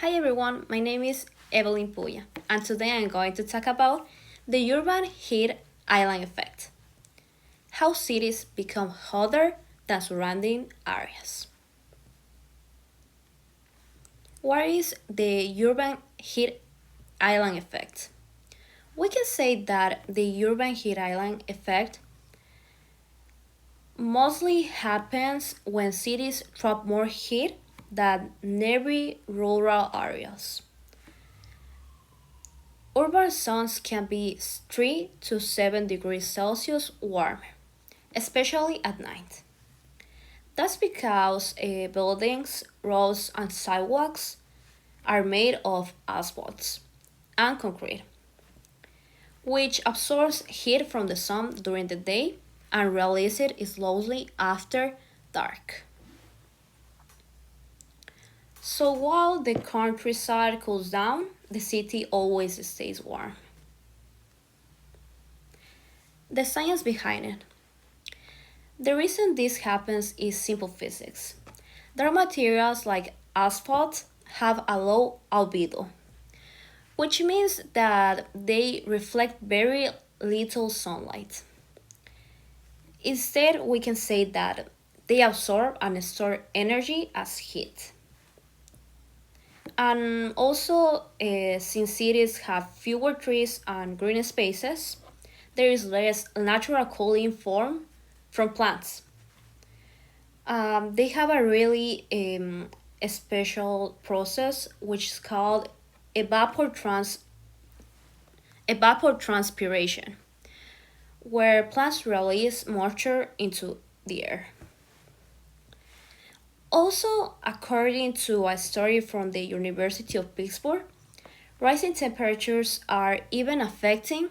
Hi everyone, my name is Evelyn Pulla, and today I'm going to talk about the urban heat island effect. How cities become hotter than surrounding areas. What is the urban heat island effect? We can say that the urban heat island effect mostly happens when cities trap more heat than nearby rural areas. Urban zones can be 3 to 7 degrees Celsius warmer, especially at night. That's because buildings, roads, and sidewalks are made of asphalt and concrete, which absorbs heat from the sun during the day and releases it slowly after dark. So while the countryside cools down, the city always stays warm. The science behind it. The reason this happens is simple physics. There are materials like asphalt have a low albedo, which means that they reflect very little sunlight. Instead, we can say that they absorb and store energy as heat. And also, since cities have fewer trees and green spaces, there is less natural cooling from plants. They have a really a special process which is called evapor evapotranspiration, where plants release moisture into the air. Also, according to a study from the University of Pittsburgh, rising temperatures are even affecting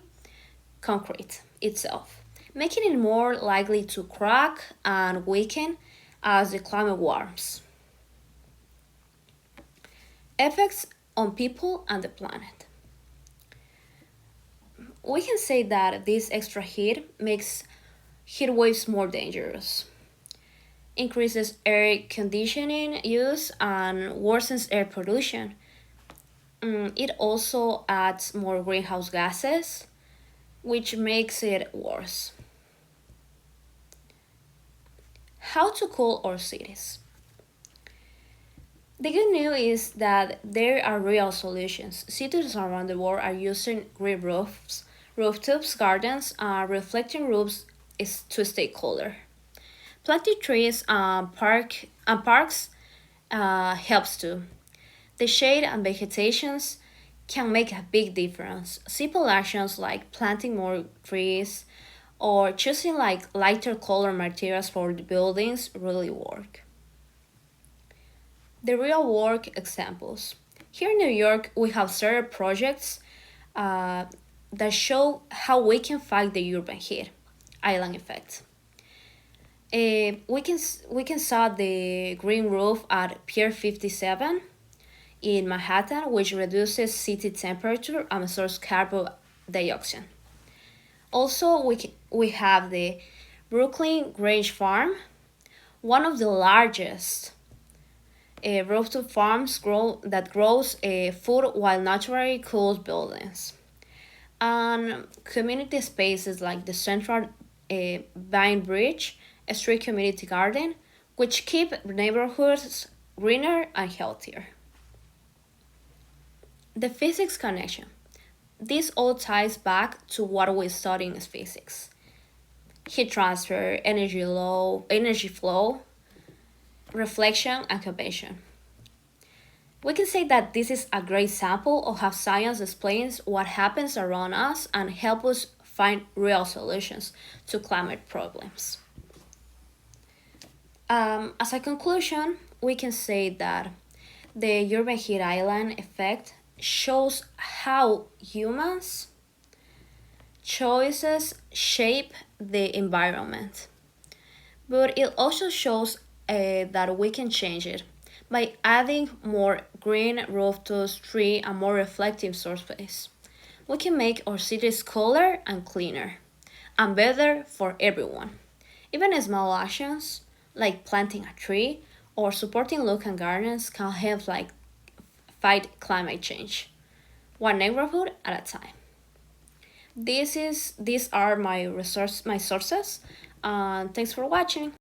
concrete itself, making it more likely to crack and weaken as the climate warms. Effects on people and the planet. We can say that this extra heat makes heat waves more dangerous, increases air conditioning use, and worsens air pollution. It also adds more greenhouse gases, which makes it worse. How to cool our cities? The good news is that there are real solutions. Cities around the world are using green roofs, rooftops, gardens, and reflecting roofs is to stay cooler. Planting trees and parks helps too. The shade and vegetations can make a big difference. Simple actions like planting more trees or choosing like lighter color materials for the buildings really work. The real work examples. Here in New York, we have several projects uh, that show how we can fight the urban heat island effect. We can saw the green roof at Pier 57 in Manhattan, which reduces city temperature and absorbs carbon dioxide. Also, we have the Brooklyn Grange Farm, one of the largest rooftop farms that grows food while naturally cools buildings. And community spaces like the Central Vine Bridge, a street community garden, which keep neighborhoods greener and healthier. The physics connection. This all ties back to what we study in physics. Heat transfer, energy flow, reflection, and convection. We can say that this is a great sample of how science explains what happens around us and help us find real solutions to climate problems. As a conclusion, we can say that the urban heat island effect shows how humans' choices shape the environment, but it also shows that we can change it by adding more green rooftops, tree, and more reflective surface. We can make our cities cooler and cleaner, and better for everyone. Even small actions like planting a tree or supporting local gardens can have like fight climate change, one neighborhood at a time. These are my sources. Thanks for watching.